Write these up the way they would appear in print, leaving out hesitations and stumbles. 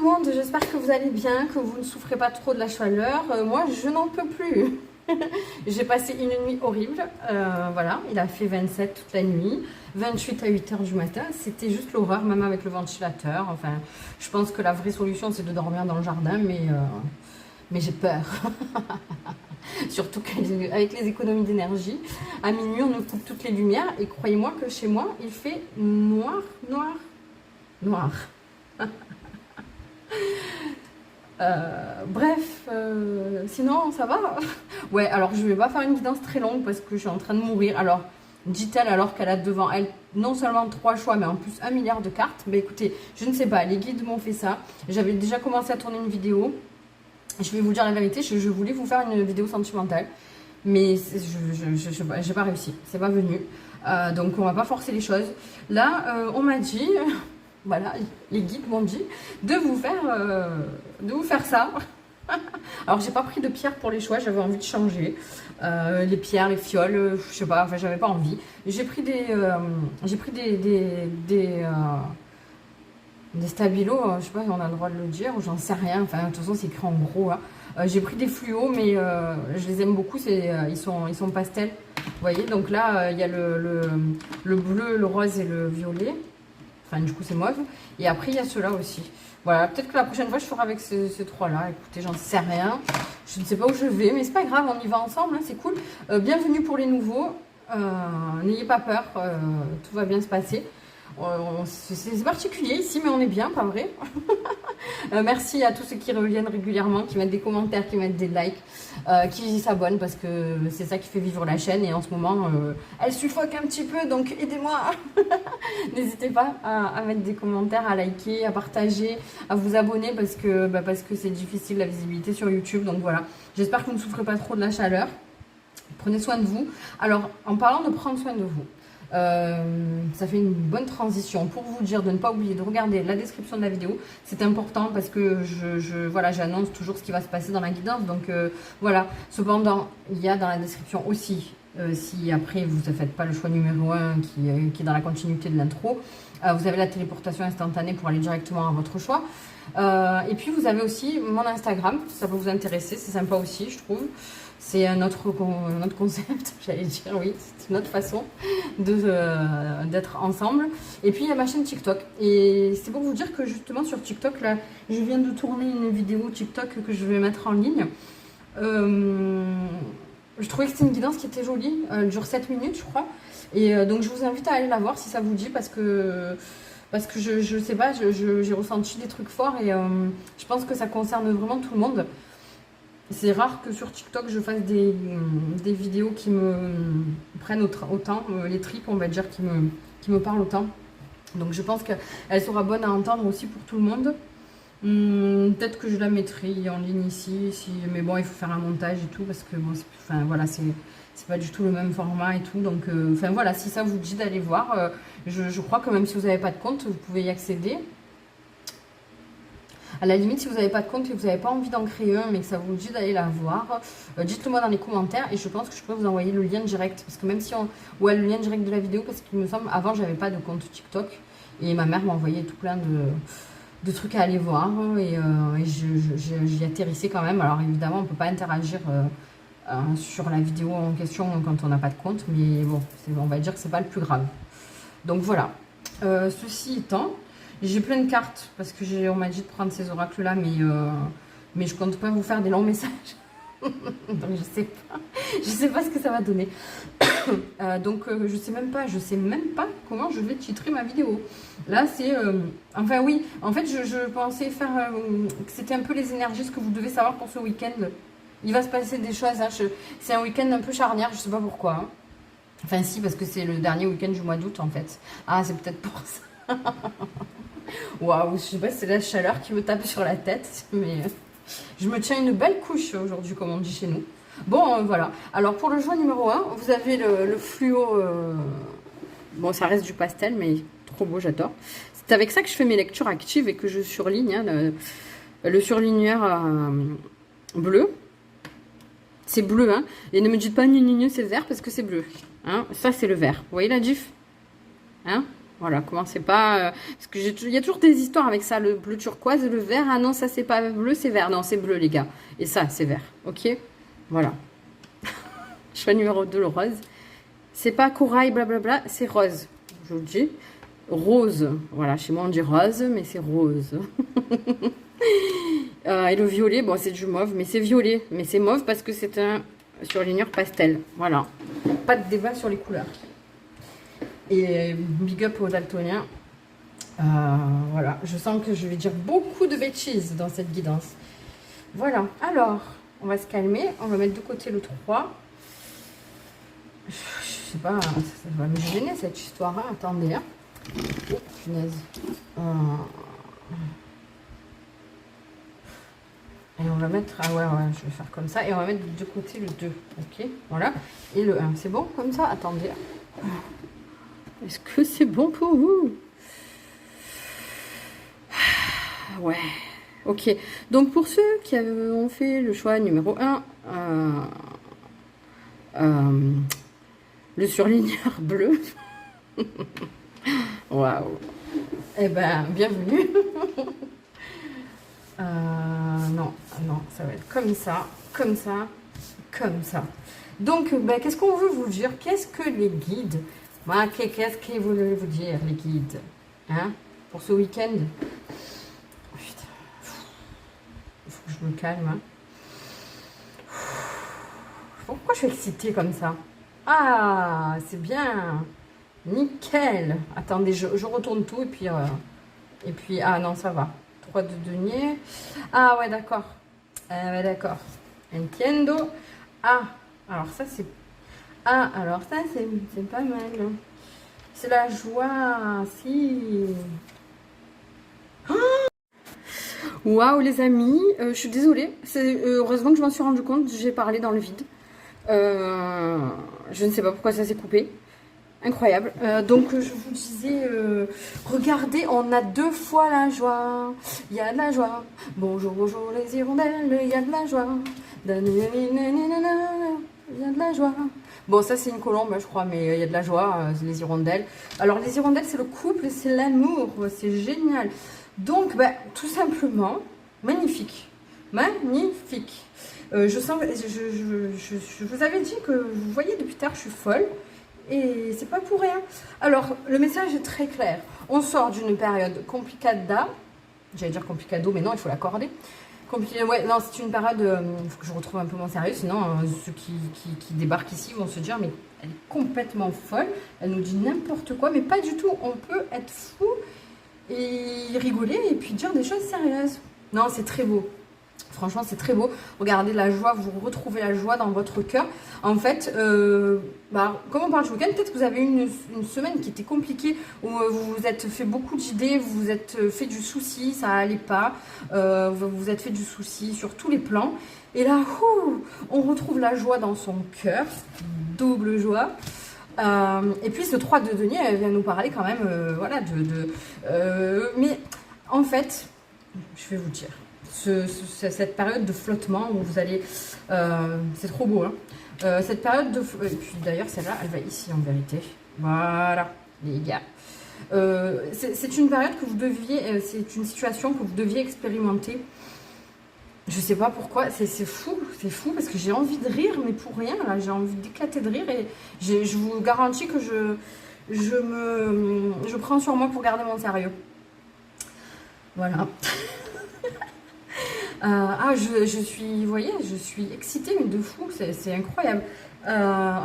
monde, j'espère que vous allez bien, que vous ne souffrez pas trop de la chaleur. Moi, je n'en peux plus. J'ai passé une nuit horrible. Voilà, il a fait 27 toute la nuit, 28 à 8 h du matin. C'était juste l'horreur, même avec le ventilateur. Enfin, je pense que la vraie solution, c'est de dormir dans le jardin, mais j'ai peur. Surtout qu'avec les économies d'énergie, à minuit, on nous coupe toutes les lumières. Et croyez-moi que chez moi, il fait noir, noir, noir. Bref, sinon ça va. Ouais, alors je vais pas faire une guidance très longue parce que je suis en train de mourir. Alors, dit-elle alors qu'elle a devant elle non seulement 3 choix, mais en plus 1 milliard de cartes. Mais écoutez, je ne sais pas, les guides m'ont fait ça. J'avais déjà commencé à tourner une vidéo. Je vais vous dire la vérité, je voulais vous faire une vidéo sentimentale. Mais j'ai pas réussi, c'est pas venu. Donc on va pas forcer les choses. Là, on m'a dit... Voilà, les guides m'ont dit de vous faire ça. Alors, j'ai pas pris de pierres pour les choix, j'avais envie de changer. Les pierres, les fioles, je sais pas, enfin, j'avais pas envie. J'ai pris des stabilos, je sais pas si on a le droit de le dire, ou j'en sais rien. Enfin, de toute façon, c'est écrit en gros. Hein. J'ai pris des fluos, mais je les aime beaucoup, ils sont pastels. Vous voyez, donc là, il y a le bleu, le rose et le violet. Enfin, du coup, c'est mauve. Et après, il y a ceux-là aussi. Voilà, peut-être que la prochaine fois, je ferai avec ces 3-là. Écoutez, j'en sais rien. Je ne sais pas où je vais, mais c'est pas grave, on y va ensemble, hein, c'est cool. Bienvenue pour les nouveaux. N'ayez pas peur, tout va bien se passer. C'est particulier ici, mais on est bien, pas vrai? Merci à tous ceux qui reviennent régulièrement, qui mettent des commentaires, qui mettent des likes, qui s'abonnent parce que c'est ça qui fait vivre la chaîne. Et en ce moment, elle suffoque un petit peu, donc aidez-moi. N'hésitez pas à mettre des commentaires, à liker, à partager, à vous abonner parce que c'est difficile la visibilité sur YouTube. Donc voilà, j'espère que vous ne souffrez pas trop de la chaleur. Prenez soin de vous. Alors, en parlant de prendre soin de vous, ça fait une bonne transition pour vous dire de ne pas oublier de regarder la description de la vidéo. C'est important parce que voilà, j'annonce toujours ce qui va se passer dans la guidance. Donc voilà, cependant, il y a dans la description aussi, si après vous ne faites pas le choix numéro 1 qui est dans la continuité de l'intro, vous avez la téléportation instantanée pour aller directement à votre choix. Et puis vous avez aussi mon Instagram, ça peut vous intéresser, c'est sympa aussi, je trouve. C'est un autre concept, j'allais dire, oui, c'est une autre façon d'être ensemble. Et puis il y a ma chaîne TikTok. Et c'est pour vous dire que justement sur TikTok, là, je viens de tourner une vidéo TikTok que je vais mettre en ligne. Je trouvais que c'était une guidance qui était jolie, elle dure 7 minutes je crois. Et donc je vous invite à aller la voir si ça vous dit parce que je sais pas, j'ai ressenti des trucs forts et je pense que ça concerne vraiment tout le monde. C'est rare que sur TikTok je fasse des vidéos qui me prennent autant, les tripes on va dire, qui me parlent autant. Donc je pense qu'elle sera bonne à entendre aussi pour tout le monde. Peut-être que je la mettrai en ligne ici, mais bon il faut faire un montage et tout parce que bon, enfin voilà, c'est pas du tout le même format et tout. Donc enfin voilà, si ça vous dit d'aller voir, je crois que même si vous n'avez pas de compte, vous pouvez y accéder. À la limite, si vous n'avez pas de compte et que vous n'avez pas envie d'en créer un, mais que ça vous dit d'aller la voir, dites-le moi dans les commentaires et je pense que je pourrais vous envoyer le lien direct. Parce que même si ouais, le lien direct de la vidéo, parce qu'il me semble, avant, j'avais pas de compte TikTok. Et ma mère m'a envoyé tout plein de trucs à aller voir. Et j'y atterrissais quand même. Alors évidemment, on ne peut pas interagir sur la vidéo en question quand on n'a pas de compte. Mais bon, on va dire que c'est pas le plus grave. Donc voilà. Ceci étant... J'ai plein de cartes parce que on m'a dit de prendre ces oracles là, mais je compte pas vous faire des longs messages. Donc je sais pas ce que ça va donner. Donc je sais même pas comment je vais titrer ma vidéo. Là c'est enfin oui, en fait je pensais faire que c'était un peu les énergies, ce que vous devez savoir pour ce week-end. Il va se passer des choses. Hein. C'est un week-end un peu charnière, je sais pas pourquoi. Hein. Enfin si, parce que c'est le dernier week-end du mois d'août en fait. Ah c'est peut-être pour ça. Waouh, je sais pas si c'est la chaleur qui me tape sur la tête, mais je me tiens une belle couche aujourd'hui, comme on dit chez nous. Bon, voilà. Alors, pour le choix numéro 1, vous avez le fluo. Bon, ça reste du pastel, mais trop beau, j'adore. C'est avec ça que je fais mes lectures actives et que je surligne. Hein, le surligneur bleu. C'est bleu, hein. Et ne me dites pas c'est vert parce que c'est bleu. Hein. Ça, c'est le vert. Vous voyez la diff? Hein? Voilà, commencez pas... parce que il y a toujours des histoires avec ça, le bleu turquoise et le vert. Ah non, ça c'est pas bleu, c'est vert. Non, c'est bleu les gars. Et ça, c'est vert. Ok. Voilà. Choix numéro 2, le rose. C'est pas corail, blablabla, c'est rose. Je vous le dis. Rose. Voilà, chez moi on dit rose, mais c'est rose. Et le violet, bon c'est du mauve, mais c'est violet. Mais c'est mauve parce que c'est un surligneur pastel. Voilà. Pas de débat sur les couleurs. Et big up aux daltoniens. Voilà, je sens que je vais dire beaucoup de bêtises dans cette guidance. Voilà, alors, on va se calmer. On va mettre de côté le 3. Je sais pas, ça va me gêner cette histoire. Hein. Attendez. Hein. Oh, punaise. Et on va mettre... Ah ouais, je vais faire comme ça. Et on va mettre de côté le 2. Ok, voilà. Et le 1. C'est bon comme ça? Attendez. Est-ce que c'est bon pour vous? Ouais. Ok. Donc, pour ceux qui ont fait le choix numéro 1, le surligneur bleu. Waouh. Eh ben, bienvenue. Non, ça va être comme ça, comme ça, comme ça. Donc, ben, qu'est-ce qu'on veut vous dire? Qu'est-ce que les guides? Qu'est-ce qu'ils voulaient vous dire, les guides? Hein? Pour ce week-end? Putain. Il faut que je me calme. Hein. Pourquoi je suis excitée comme ça? Ah, c'est bien. Nickel. Attendez, je retourne tout et puis, ah non, ça va. 3 de denier. Ah ouais, d'accord. Ouais, d'accord. Entiendo. Ah, alors ça, c'est... Ah, alors ça, c'est pas mal. C'est la joie, si. Waouh, les amis, je suis désolée. Heureusement que je m'en suis rendu compte, j'ai parlé dans le vide. Je ne sais pas pourquoi ça s'est coupé. Incroyable. Donc, je vous disais, regardez, on a 2 fois la joie. Il y a de la joie. Bonjour, bonjour les hirondelles, il y a de la joie. Il y a de la joie. Bon, ça, c'est une colombe, je crois, mais il y a de la joie, les hirondelles. Alors, les hirondelles, c'est le couple, c'est l'amour. C'est génial. Donc, bah, tout simplement, magnifique. Magnifique. Je sens, je vous avais dit que, vous voyez, depuis tard, je suis folle. Et c'est pas pour rien. Alors, le message est très clair. On sort d'une période complicada. J'allais dire complicado, mais non, il faut l'accorder. Ouais, non, c'est une période... Il faut que je retrouve un peu mon sérieux, sinon ceux qui débarquent ici vont se dire, mais elle est complètement folle. Elle nous dit n'importe quoi, mais pas du tout. On peut être fou et rigoler et puis dire des choses sérieuses. Non, c'est très beau. Franchement, c'est très beau. Regardez la joie, vous retrouvez la joie dans votre cœur. En fait, comme on parle du week-end, peut-être que vous avez eu une semaine qui était compliquée, où vous vous êtes fait beaucoup d'idées, vous vous êtes fait du souci, ça allait pas, vous vous êtes fait du souci sur tous les plans. Et là, on retrouve la joie dans son cœur, double joie. Et puis ce 3 de denier, elle vient nous parler quand même, voilà, mais en fait, je vais vous dire. Cette période de flottement où vous allez... c'est trop beau, hein. Cette période de... Et puis d'ailleurs, celle-là, elle va ici en vérité. Voilà, les gars. C'est une période que vous deviez... c'est une situation que vous deviez expérimenter. Je sais pas pourquoi. C'est fou parce que j'ai envie de rire, mais pour rien. Là, j'ai envie d'éclater de rire et je vous garantis que je prends sur moi pour garder mon sérieux. Voilà. Je suis, vous voyez, je suis excitée, mais de fou, c'est incroyable.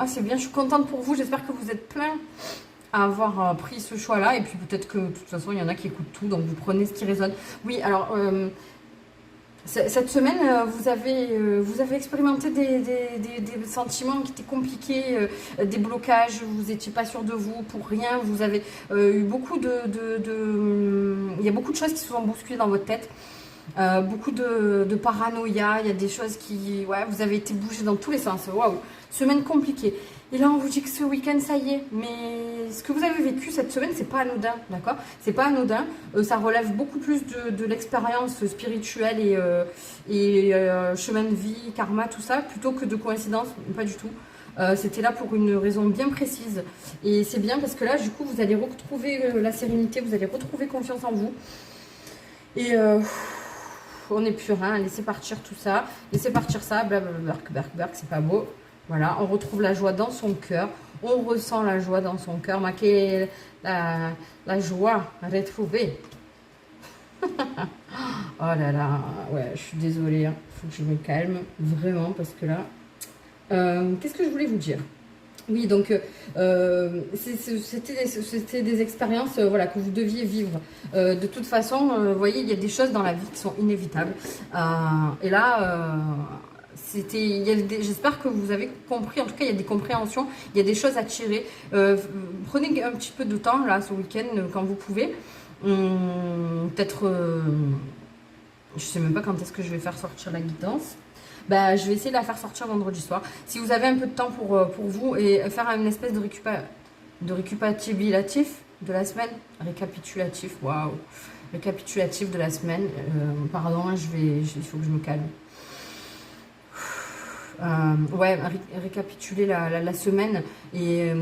C'est bien, je suis contente pour vous, j'espère que vous êtes plein à avoir pris ce choix-là, et puis peut-être que de toute façon, il y en a qui écoutent tout, donc vous prenez ce qui résonne. Oui, alors, cette semaine, vous avez expérimenté des sentiments qui étaient compliqués, des blocages, vous n'étiez pas sûr de vous pour rien, vous avez eu beaucoup il y a beaucoup de choses qui se sont bousculées dans votre tête. Beaucoup de paranoïa, il y a des choses qui... Ouais, vous avez été bougé dans tous les sens. Waouh, semaine compliquée. Et là, on vous dit que ce week-end, ça y est. Mais ce que vous avez vécu cette semaine, c'est pas anodin, d'accord? C'est pas anodin. Ça relève beaucoup plus de l'expérience spirituelle et chemin de vie, karma, tout ça, plutôt que de coïncidence. Pas du tout. C'était là pour une raison bien précise. Et c'est bien parce que là, du coup, vous allez retrouver la sérénité, vous allez retrouver confiance en vous. Et on n'est plus rien, laissez partir tout ça, laissez partir ça, blablabla, c'est pas beau. Voilà, on retrouve la joie dans son cœur, on ressent la joie dans son cœur, la joie retrouvée. Oh là là, ouais, je suis désolée, hein. Faut que je me calme, vraiment, parce que là... qu'est-ce que je voulais vous dire? Oui, donc c'était des expériences voilà, que vous deviez vivre. De toute façon, vous voyez, il y a des choses dans la vie qui sont inévitables. Et là, j'espère que vous avez compris. En tout cas, il y a des compréhensions, il y a des choses à tirer. Prenez un petit peu de temps, là, ce week-end, quand vous pouvez. Peut-être, je sais même pas quand est-ce que je vais faire sortir la guidance. Bah, je vais essayer de la faire sortir vendredi soir. Si vous avez un peu de temps pour vous et faire une espèce de récapitulatif de la semaine. Récapitulatif, waouh. Récapitulatif de la semaine. Pardon, il faut que je me calme. Ouais, récapituler la semaine et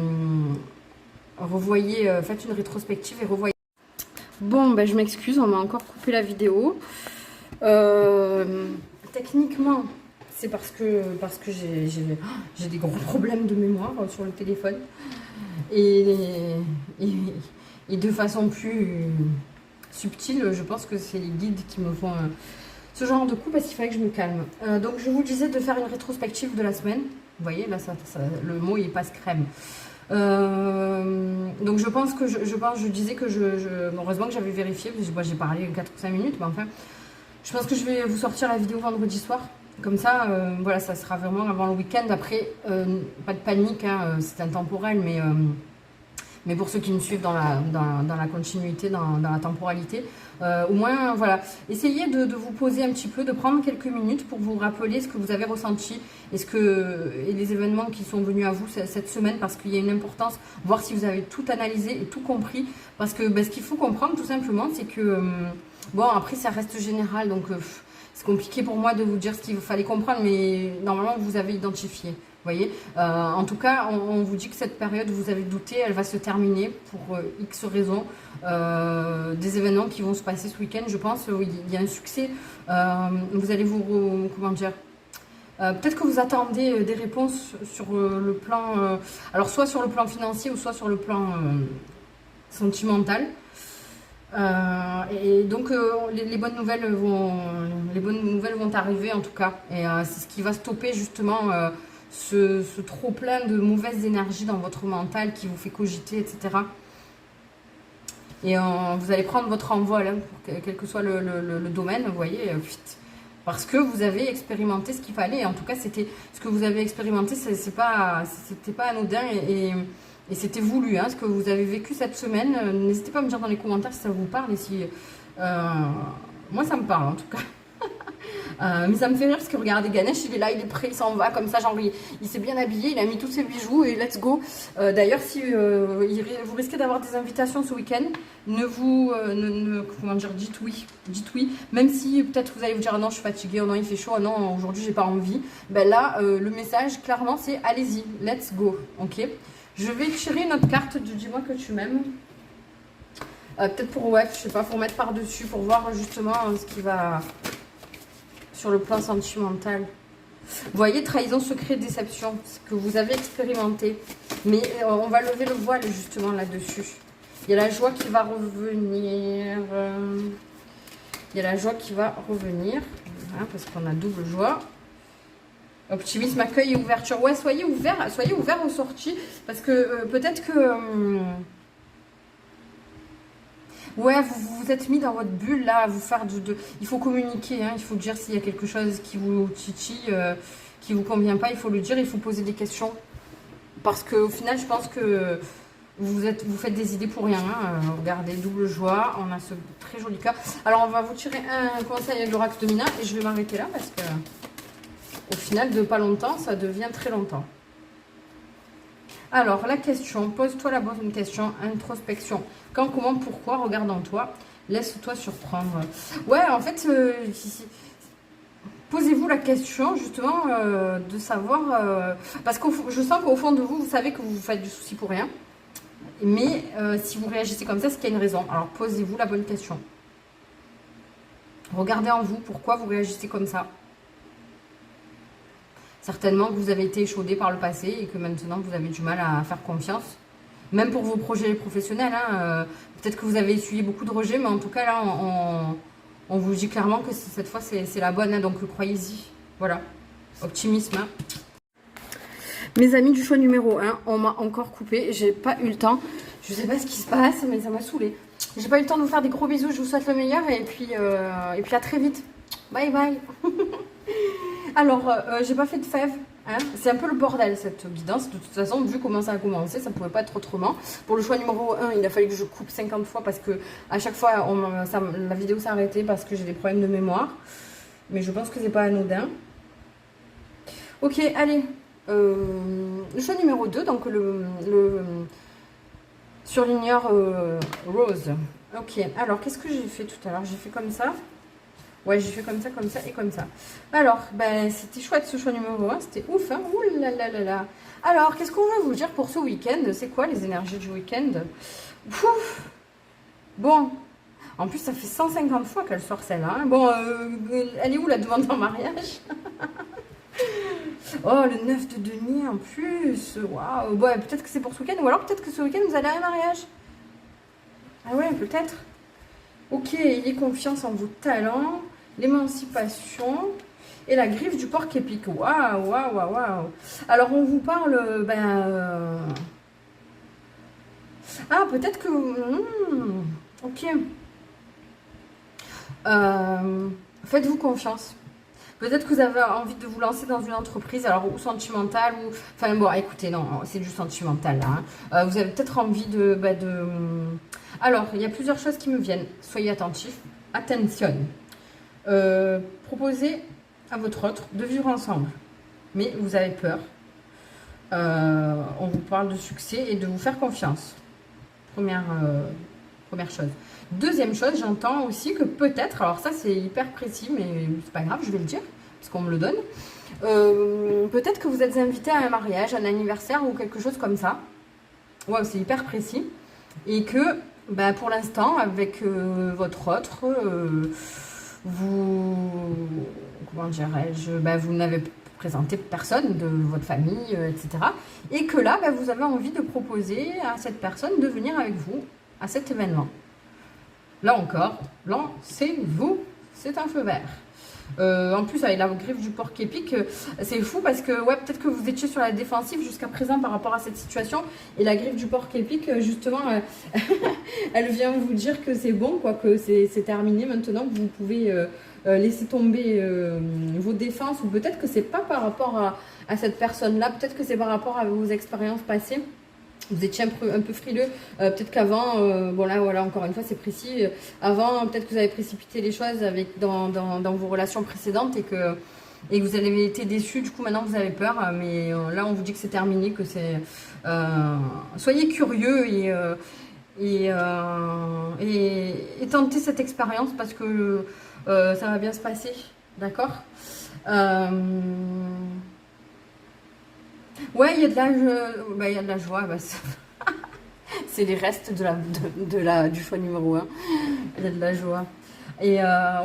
revoyez, faites une rétrospective et revoyez. Bon, ben, je m'excuse, on m'a encore coupé la vidéo. Techniquement, c'est parce que j'ai des gros problèmes de mémoire sur le téléphone. Et de façon plus subtile, je pense que c'est les guides qui me font ce genre de coup parce qu'il fallait que je me calme. Donc je vous disais de faire une rétrospective de la semaine. Vous voyez, là, le mot, il passe crème. Donc je pense que je disais que heureusement que j'avais vérifié, parce que moi j'ai parlé 4 ou 5 minutes, mais enfin, je pense que je vais vous sortir la vidéo vendredi soir. Comme ça, voilà, ça sera vraiment avant le week-end. Après, pas de panique, hein, c'est intemporel, mais pour ceux qui me suivent dans la continuité, dans la temporalité, au moins, voilà, essayez de vous poser un petit peu, de prendre quelques minutes pour vous rappeler ce que vous avez ressenti et les événements qui sont venus à vous cette semaine, parce qu'il y a une importance, voir si vous avez tout analysé et tout compris, parce que ce qu'il faut comprendre tout simplement, c'est que, bon, après ça reste général, donc c'est compliqué pour moi de vous dire ce qu'il fallait comprendre, mais normalement vous avez identifié. Vous voyez, en tout cas, on vous dit que cette période, vous avez douté, elle va se terminer pour X raisons. Des événements qui vont se passer ce week-end, je pense. Il y a un succès. Vous allez comment dire, peut-être que vous attendez des réponses sur le plan, alors soit sur le plan financier ou soit sur le plan sentimental. Et donc les bonnes nouvelles vont arriver en tout cas. Et c'est ce qui va stopper justement ce trop plein de mauvaises énergies dans votre mental qui vous fait cogiter, etc. Et vous allez prendre votre envol, hein, quel que soit le domaine, vous voyez, parce que vous avez expérimenté ce qu'il fallait. Et en tout cas, c'était ce que vous avez expérimenté, c'était pas anodin et c'était voulu, hein, ce que vous avez vécu cette semaine. N'hésitez pas à me dire dans les commentaires si ça vous parle et si moi ça me parle en tout cas. Mais ça me fait rire parce que regardez, Ganesh il est là, il est prêt, il s'en va comme ça, genre il s'est bien habillé, il a mis tous ses bijoux et let's go. D'ailleurs, si vous risquez d'avoir des invitations ce week-end, comment dire, dites oui, même si peut-être vous allez vous dire non, je suis fatiguée, oh non, il fait chaud, oh non, aujourd'hui j'ai pas envie. Ben là, le message clairement c'est allez-y, let's go, ok. Je vais tirer une autre carte de dis-moi que tu m'aimes. Peut-être pour, ouais, je sais pas, pour mettre par-dessus, pour voir justement ce qui va sur le plan sentimental. Vous voyez, trahison, secret, déception, ce que vous avez expérimenté. Mais on va lever le voile justement là-dessus. Il y a la joie qui va revenir. Il y a la joie qui va revenir. Voilà, parce qu'on a double joie. Optimisme, accueil et ouverture. Ouais, soyez ouverts aux sorties. Parce que peut-être que... ouais, vous vous êtes mis dans votre bulle là à vous faire il faut communiquer, hein, il faut dire s'il y a quelque chose qui vous titille, qui vous convient pas, il faut le dire, il faut poser des questions. Parce qu'au final, je pense que vous faites des idées pour rien. Hein. Regardez, double joie, on a ce très joli cas. Alors, on va vous tirer un conseil avec l'oracle de Mina et je vais m'arrêter là parce que au final, de pas longtemps, ça devient très longtemps. Alors, la question, pose-toi la bonne question, introspection. Quand, comment, pourquoi, regarde en toi, laisse-toi surprendre. Ouais, en fait, Posez-vous la question justement de savoir, parce que je sens qu'au fond de vous, vous savez que vous vous faites du souci pour rien. Mais si vous réagissez comme ça, c'est qu'il y a une raison. Alors posez-vous la bonne question. Regardez en vous pourquoi vous réagissez comme ça. Certainement que vous avez été échaudé par le passé et que maintenant vous avez du mal à faire confiance. Même pour vos projets professionnels. Hein, peut-être que vous avez essuyé beaucoup de rejets, mais en tout cas là, on vous dit clairement que cette fois c'est la bonne. Hein, donc croyez-y. Voilà. Optimisme. Hein. Mes amis du choix numéro 1, on m'a encore coupé. J'ai pas eu le temps. Je sais pas ce qui se passe, mais ça m'a saoulée. J'ai pas eu le temps de vous faire des gros bisous. Je vous souhaite le meilleur et puis à très vite. Bye bye. Alors, j'ai pas fait de fèves. Hein. C'est un peu le bordel cette guidance. De toute façon, vu comment ça a commencé, ça pouvait pas être autrement. Pour le choix numéro 1, il a fallu que je coupe 50 fois parce que à chaque fois, la vidéo s'est arrêtée parce que j'ai des problèmes de mémoire. Mais je pense que c'est pas anodin. Ok, allez. Le choix numéro 2, donc le surligneur rose. Ok, alors qu'est-ce que j'ai fait tout à l'heure? J'ai fait comme ça. Ouais, j'ai fait comme ça et comme ça. Alors, ben, c'était chouette ce choix numéro 1. C'était ouf, hein. Ouh là là là là. Alors, qu'est-ce qu'on va vous dire pour ce week-end? C'est quoi les énergies du week-end? Bon. En plus, ça fait 150 fois qu'elle sort celle-là. Hein. Bon, elle est où la demande en mariage? Oh, le 9 de denier en plus. Waouh. Ouais, peut-être que c'est pour ce week-end. Ou alors peut-être que ce week-end, vous allez à un mariage. Ah ouais, peut-être. Ok, ayez confiance en vos talents. L'émancipation. Et la griffe du porc épique. Waouh, waouh, waouh, waouh. Alors, on vous parle... Ah, peut-être que... ok. Faites-vous confiance. Peut-être que vous avez envie de vous lancer dans une entreprise, alors ou sentimentale, ou... Enfin bon, écoutez, non, c'est du sentimental là. Hein. Vous avez peut-être envie de... Alors, il y a plusieurs choses qui me viennent. Soyez attentifs. Attention. Proposez à votre autre de vivre ensemble. Mais vous avez peur. On vous parle de succès et de vous faire confiance. Première chose. Deuxième chose, j'entends aussi que peut-être, alors ça c'est hyper précis, mais c'est pas grave, je vais le dire, parce qu'on me le donne. Peut-être que vous êtes invité à un mariage, un anniversaire ou quelque chose comme ça. Ouais, c'est hyper précis. Et que, bah, pour l'instant, avec votre autre, comment dirais-je, bah, vous n'avez présenté personne de votre famille, etc. Et que là, bah, vous avez envie de proposer à cette personne de venir avec vous à cet événement. Là encore, lancez-vous, c'est un feu vert. En plus, avec la griffe du porc épique, c'est fou parce que ouais, peut-être que vous étiez sur la défensive jusqu'à présent par rapport à cette situation. Et la griffe du porc épique, justement, elle vient vous dire que c'est bon, quoi, que c'est terminé maintenant, que vous pouvez laisser tomber vos défenses. Ou peut-être que c'est pas par rapport à cette personne-là, peut-être que c'est par rapport à vos expériences passées. Vous étiez un peu frileux, peut-être qu'avant, bon là voilà, encore une fois c'est précis, avant peut-être que vous avez précipité les choses dans vos relations précédentes et que vous avez été déçus, du coup maintenant vous avez peur, mais là on vous dit que c'est terminé, que c'est... soyez curieux et tentez cette expérience parce que ça va bien se passer, d'accord? Ouais, il y a de la joie. Bah, c'est les restes du choix numéro 1. Il y a de la joie. Et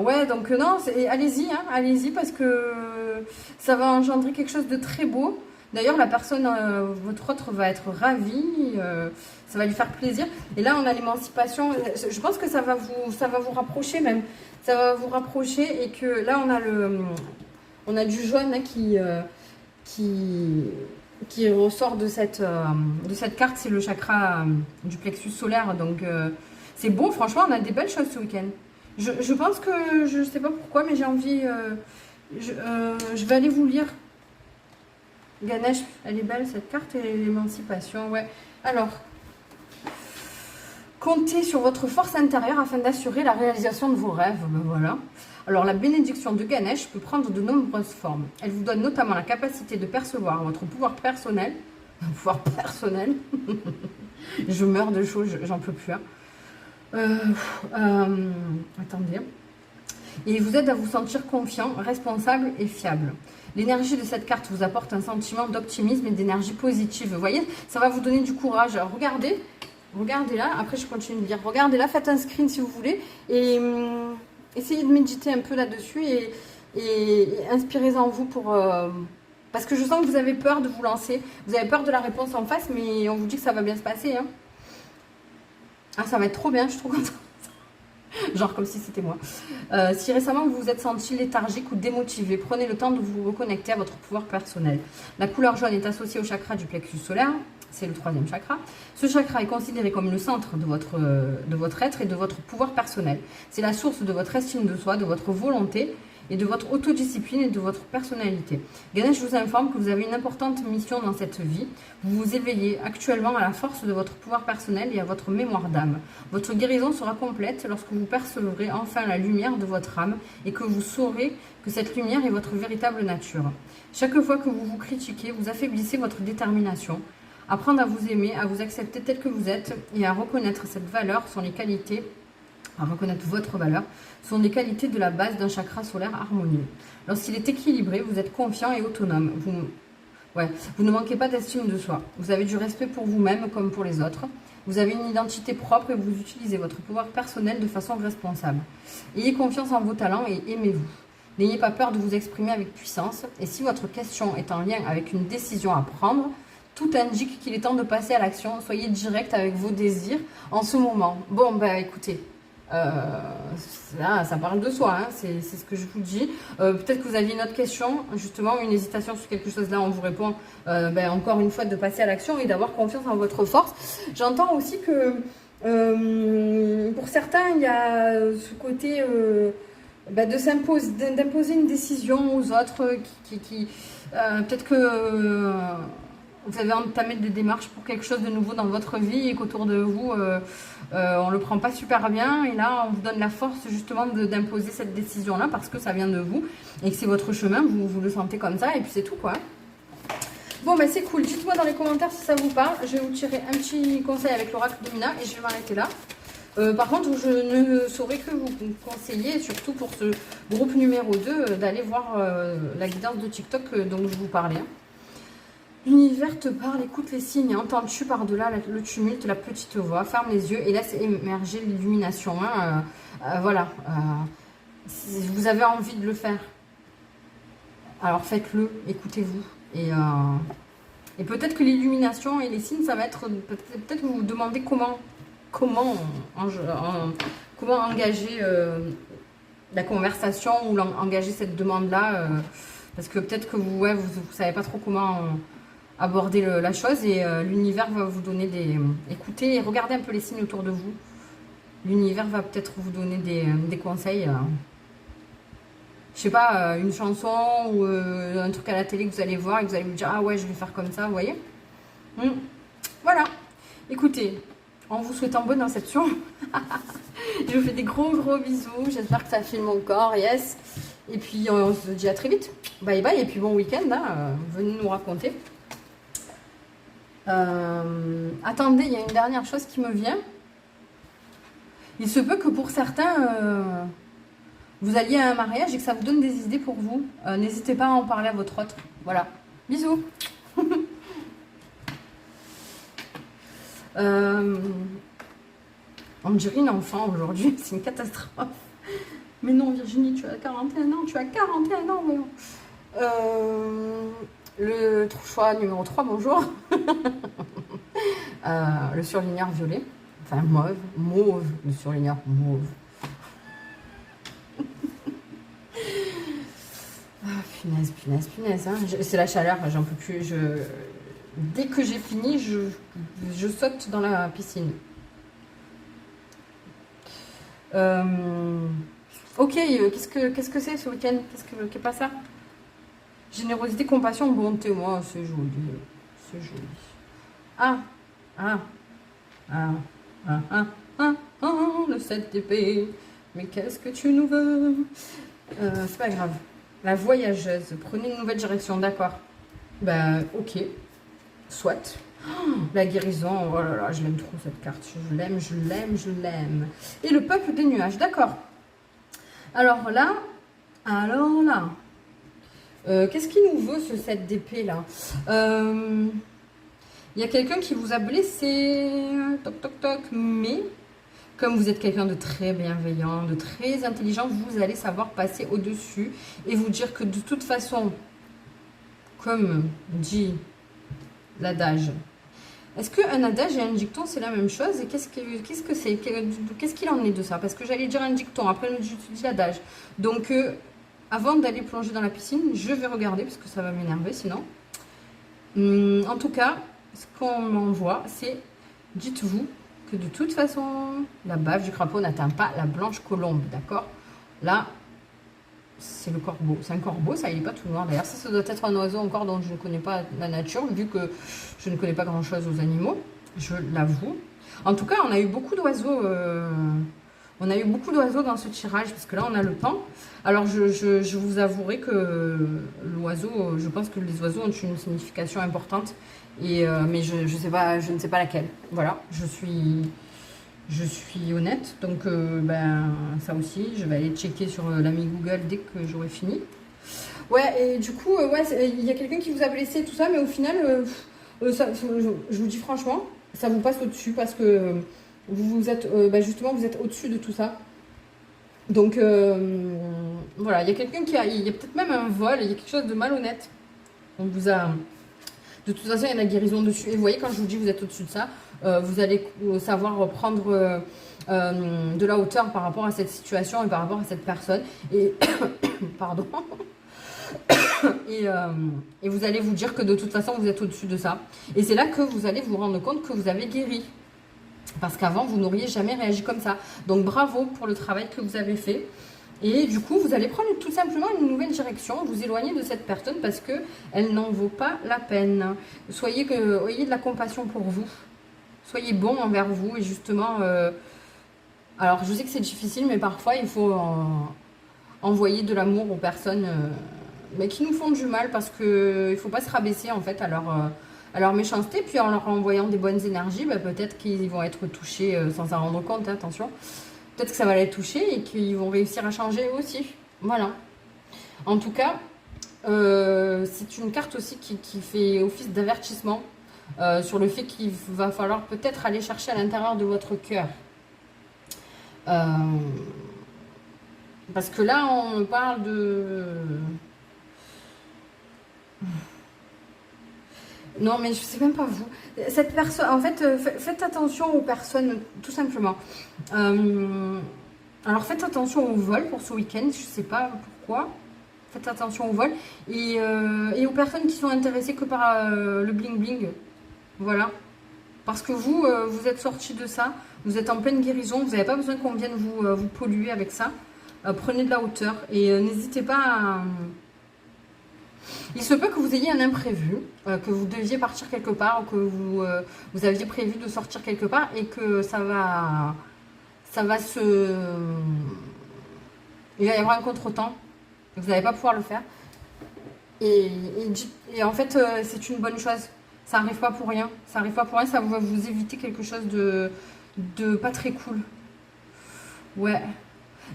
ouais, donc non, allez-y, hein, allez-y parce que ça va engendrer quelque chose de très beau. D'ailleurs, la personne, votre autre va être ravie, ça va lui faire plaisir. Et là, on a l'émancipation. Je pense que ça va vous rapprocher même. Ça va vous rapprocher et que là, on a du jaune hein, qui ressort de cette carte, c'est le chakra du plexus solaire. Donc, c'est beau, franchement, on a des belles choses ce week-end. Je pense que, je ne sais pas pourquoi, mais j'ai envie... je vais aller vous lire. Ganesh, elle est belle cette carte et l'émancipation, ouais. Alors, comptez sur votre force intérieure afin d'assurer la réalisation de vos rêves. Ben voilà. Alors, la bénédiction de Ganesh peut prendre de nombreuses formes. Elle vous donne notamment la capacité de percevoir votre pouvoir personnel. Un pouvoir personnel. Je meurs de chaud, j'en peux plus. Hein. Attendez. Et il vous aide à vous sentir confiant, responsable et fiable. L'énergie de cette carte vous apporte un sentiment d'optimisme et d'énergie positive. Vous voyez, ça va vous donner du courage. Alors, regardez là. Après, je continue de dire. Regardez là, faites un screen si vous voulez. Et essayez de méditer un peu là-dessus. Et inspirez-en vous pour... parce que je sens que vous avez peur de vous lancer. Vous avez peur de la réponse en face, mais on vous dit que ça va bien se passer. Hein. Ah, ça va être trop bien, je suis trop contente. Genre comme si c'était moi. Si récemment vous vous êtes senti léthargique ou démotivé, prenez le temps de vous reconnecter à votre pouvoir personnel. La couleur jaune est associée au chakra du plexus solaire, c'est le 3e chakra. Ce chakra est considéré comme le centre de votre être et de votre pouvoir personnel. C'est la source de votre estime de soi, de votre volonté et de votre autodiscipline et de votre personnalité. Ganesh vous informe que vous avez une importante mission dans cette vie. Vous vous éveillez actuellement à la force de votre pouvoir personnel et à votre mémoire d'âme. Votre guérison sera complète lorsque vous percevrez enfin la lumière de votre âme et que vous saurez que cette lumière est votre véritable nature. Chaque fois que vous vous critiquez, vous affaiblissez votre détermination. Apprendre à vous aimer, à vous accepter tel que vous êtes et à reconnaître cette valeur sont les qualités à reconnaître votre valeur, sont des qualités de la base d'un chakra solaire harmonieux. Lorsqu'il est équilibré, vous êtes confiant et autonome. Vous ne manquez pas d'estime de soi. Vous avez du respect pour vous-même comme pour les autres. Vous avez une identité propre et vous utilisez votre pouvoir personnel de façon responsable. Ayez confiance en vos talents et aimez-vous. N'ayez pas peur de vous exprimer avec puissance. Et si votre question est en lien avec une décision à prendre, tout indique qu'il est temps de passer à l'action. Soyez direct avec vos désirs en ce moment. Bon, bah écoutez... là, ça parle de soi, hein, c'est ce que je vous dis. Peut-être que vous aviez une autre question, justement, une hésitation sur quelque chose. Là, on vous répond encore une fois de passer à l'action et d'avoir confiance en votre force. J'entends aussi que pour certains, il y a ce côté d'imposer une décision aux autres peut-être que vous avez entamé des démarches pour quelque chose de nouveau dans votre vie et qu'autour de vous, on ne le prend pas super bien. Et là, on vous donne la force justement d'imposer cette décision-là parce que ça vient de vous et que c'est votre chemin, vous le sentez comme ça et puis c'est tout quoi. Bon, ben c'est cool. Dites-moi dans les commentaires si ça vous parle. Je vais vous tirer un petit conseil avec l'oracle de Mina et je vais m'arrêter là. Par contre, je ne saurais que vous conseiller, surtout pour ce groupe numéro 2, d'aller voir la guidance de TikTok dont je vous parlais. L'univers te parle, écoute les signes, entends-tu par-delà le tumulte, la petite voix, ferme les yeux et laisse émerger l'illumination. Hein, voilà, si vous avez envie de le faire, alors faites-le, écoutez-vous. Et peut-être que l'illumination et les signes, ça va être, peut-être vous vous demandez comment engager la conversation ou engager cette demande-là, parce que peut-être que vous ne savez pas trop comment... aborder la chose et l'univers va vous donner des... Écoutez et regardez un peu les signes autour de vous. L'univers va peut-être vous donner des conseils. Je sais pas, une chanson ou un truc à la télé que vous allez voir et que vous allez vous dire « Ah ouais, je vais faire comme ça, vous voyez ?» Voilà. Écoutez, en vous souhaitant bonne inception, je vous fais des gros bisous. J'espère que ça filme mon corps, yes. Et puis on se dit à très vite. Bye bye et puis bon week-end, hein, venez nous raconter. Attendez, il y a une dernière chose qui me vient. Il se peut que pour certains, vous alliez à un mariage et que ça vous donne des idées pour vous. N'hésitez pas à en parler à votre autre. Voilà. Bisous. On dirait une enfant aujourd'hui. C'est une catastrophe. Mais non, Virginie, tu as 41 ans. Tu as 41 ans, voyons. Le choix numéro 3, bonjour. Le surligneur violet. Enfin, mauve. Le surligneur mauve. Ah, punaise. Hein. C'est la chaleur, j'en peux plus. Dès que j'ai fini, je saute dans la piscine. Ok, qu'est-ce que c'est ce week-end? Qu'est-ce pas ça? Générosité, compassion, bonté. Moi, c'est joli. C'est joli. Le 7 d'épée. Mais qu'est-ce que tu nous veux? C'est pas grave. La voyageuse. Prenez une nouvelle direction, d'accord. Bah, ok. Soit. La guérison. Oh là là, je l'aime trop cette carte. Je l'aime. Et le peuple des nuages, d'accord. Alors là, qu'est-ce qu'il nous veut ce 7 d'épée là? Il y a quelqu'un qui vous a blessé, toc toc toc, mais comme vous êtes quelqu'un de très bienveillant, de très intelligent, vous allez savoir passer au-dessus et vous dire que de toute façon, comme dit l'adage, est-ce qu'un adage et un dicton c'est la même chose? Et qu'est-ce que c'est? Qu'est-ce qu'il en est de ça? Parce que j'allais dire un dicton, après j'utilise l'adage. Donc avant d'aller plonger dans la piscine, je vais regarder parce que ça va m'énerver sinon. En tout cas, ce qu'on m'envoie, c'est dites-vous que de toute façon, la bave du crapaud n'atteint pas la blanche colombe, d'accord? Là, c'est le corbeau. C'est un corbeau, ça, il n'est pas tout noir. D'ailleurs, ça doit être un oiseau encore dont je ne connais pas la nature, vu que je ne connais pas grand-chose aux animaux, je l'avoue. En tout cas, on a eu beaucoup d'oiseaux. On a eu beaucoup d'oiseaux dans ce tirage, parce que là, on a le temps. Alors, je vous avouerai que l'oiseau, je pense que les oiseaux ont une signification importante. Mais je ne sais pas laquelle. Voilà, je suis honnête. Donc, ça aussi, je vais aller checker sur l'ami Google dès que j'aurai fini. Ouais, et du coup, il y a quelqu'un qui vous a blessé, tout ça, mais au final, je vous dis franchement, ça vous passe au-dessus parce que vous êtes, justement, vous êtes au-dessus de tout ça. Donc, voilà, il y a quelqu'un il y a peut-être même un vol, il y a quelque chose de malhonnête. On vous a... De toute façon, il y a la guérison dessus. Et vous voyez, quand je vous dis vous êtes au-dessus de ça, vous allez savoir prendre de la hauteur par rapport à cette situation et par rapport à cette personne. Et pardon. Et vous allez vous dire que de toute façon, vous êtes au-dessus de ça. Et c'est là que vous allez vous rendre compte que vous avez guéri. Parce qu'avant, vous n'auriez jamais réagi comme ça. Donc, bravo pour le travail que vous avez fait. Et du coup, vous allez prendre tout simplement une nouvelle direction, vous éloigner de cette personne parce qu'elle n'en vaut pas la peine. Ayez de la compassion pour vous. Soyez bon envers vous et justement... alors, je sais que c'est difficile, mais parfois, il faut envoyer de l'amour aux personnes mais qui nous font du mal parce qu'il ne faut pas se rabaisser en fait à leur méchanceté. Puis en leur envoyant des bonnes énergies, peut-être qu'ils vont être touchés sans s'en rendre compte, attention. Peut-être que ça va les toucher et qu'ils vont réussir à changer eux aussi. Voilà. En tout cas, c'est une carte aussi qui fait office d'avertissement sur le fait qu'il va falloir peut-être aller chercher à l'intérieur de votre cœur. Parce que là, on parle de... Non, mais je sais même pas vous. Cette personne, en fait, faites attention aux personnes, tout simplement. Alors, faites attention au vol pour ce week-end. Je sais pas pourquoi. Faites attention au vol. Et aux personnes qui sont intéressées que par le bling-bling. Voilà. Parce que vous, vous êtes sortis de ça. Vous êtes en pleine guérison. Vous n'avez pas besoin qu'on vienne vous polluer avec ça. Prenez de la hauteur. Et n'hésitez pas à... Il se peut que vous ayez un imprévu, que vous deviez partir quelque part, ou que vous aviez prévu de sortir quelque part et que ça va se... Il va y avoir un contretemps, vous n'allez pas pouvoir le faire. Et en fait, c'est une bonne chose. Ça n'arrive pas pour rien. Ça n'arrive pas pour rien, ça va vous éviter quelque chose de pas très cool. Ouais.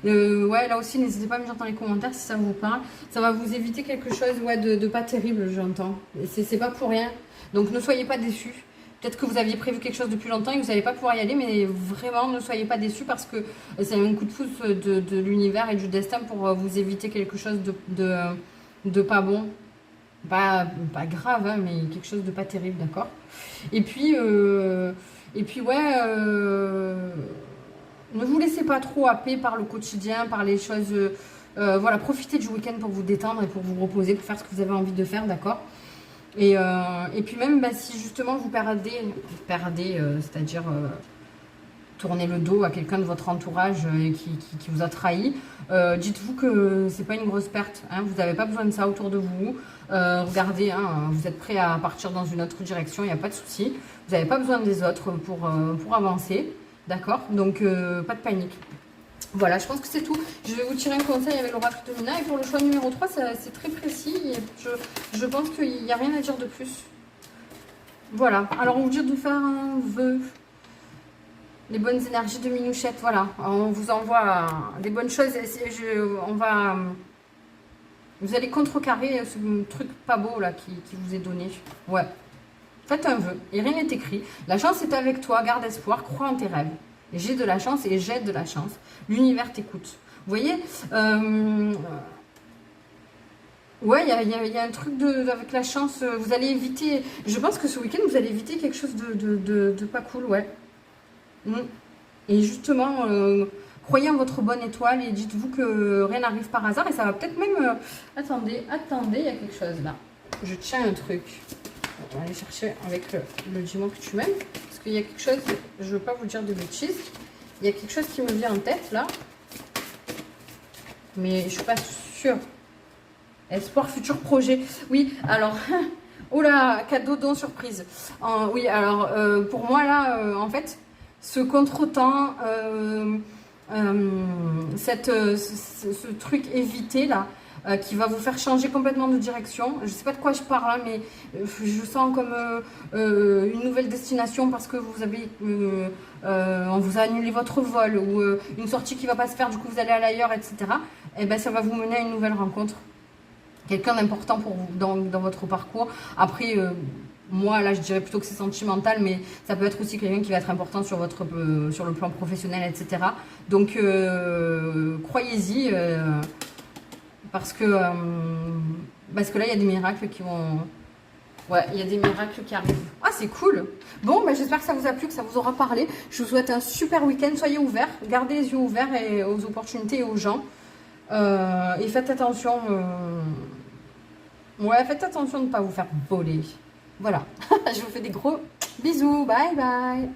Ouais, là aussi, n'hésitez pas à me dire dans les commentaires si ça vous parle. Ça va vous éviter quelque chose de pas terrible, j'entends. C'est pas pour rien. Donc ne soyez pas déçus. Peut-être que vous aviez prévu quelque chose depuis longtemps et que vous n'allez pas pouvoir y aller, mais vraiment ne soyez pas déçus parce que c'est un coup de pouce de l'univers et du destin pour vous éviter quelque chose de pas bon. Pas grave, hein, mais quelque chose de pas terrible, d'accord? Et puis ouais... Ne vous laissez pas trop happer par le quotidien, par les choses... voilà, profitez du week-end pour vous détendre et pour vous reposer, pour faire ce que vous avez envie de faire, d'accord? Et puis même, si justement vous perdez c'est-à-dire tourner le dos à quelqu'un de votre entourage qui vous a trahi, dites-vous que c'est pas une grosse perte, hein, vous n'avez pas besoin de ça autour de vous. Regardez, hein, vous êtes prêt à partir dans une autre direction, il n'y a pas de souci. Vous n'avez pas besoin des autres pour avancer. D'accord? Donc, pas de panique. Voilà, je pense que c'est tout. Je vais vous tirer un conseil avec l'oracle de Mina. Et pour le choix numéro 3, c'est très précis. Et je pense qu'il n'y a rien à dire de plus. Voilà. Alors, on vous dit de faire un vœu. Les bonnes énergies de Minouchette, voilà. On vous envoie des bonnes choses. Vous allez contrecarrer ce truc pas beau là qui vous est donné. Ouais. Faites un vœu. Et rien n'est écrit. La chance est avec toi. Garde espoir. Crois en tes rêves. J'ai de la chance et j'ai de la chance. L'univers t'écoute. Vous voyez ouais, il y a un truc avec la chance. Vous allez éviter... Je pense que ce week-end, vous allez éviter quelque chose de pas cool, ouais. Et justement, croyez en votre bonne étoile et dites-vous que rien n'arrive par hasard. Et ça va peut-être même... Attendez, il y a quelque chose là. Je tiens un truc. On va aller chercher avec le diamant que tu m'aimes. Parce qu'il y a quelque chose... Je ne veux pas vous dire de bêtises. Il y a quelque chose qui me vient en tête là. Mais je ne suis pas sûre. Espoir, futur projet. Oui, alors... Oh là, cadeau, don, surprise. Oui, alors, pour moi, là, en fait, ce contretemps, ce truc évité, là, qui va vous faire changer complètement de direction. Je ne sais pas de quoi je parle, hein, mais je sens comme une nouvelle destination parce que vous avez... on vous a annulé votre vol ou une sortie qui ne va pas se faire, du coup, vous allez à l'ailleurs, etc. Et ben, ça va vous mener à une nouvelle rencontre. Quelqu'un d'important pour vous dans votre parcours. Après, moi, là, je dirais plutôt que c'est sentimental, mais ça peut être aussi quelqu'un qui va être important sur le plan professionnel, etc. Donc, croyez-y, parce que là, il y a des miracles qui vont... Ouais, il y a des miracles qui arrivent. Ah, c'est cool. Bon, ben, j'espère que ça vous a plu, que ça vous aura parlé. Je vous souhaite un super week-end. Soyez ouverts. Gardez les yeux ouverts aux opportunités et aux gens. Et faites attention... Ouais, faites attention de ne pas vous faire voler. Voilà. Je vous fais des gros bisous. Bye bye.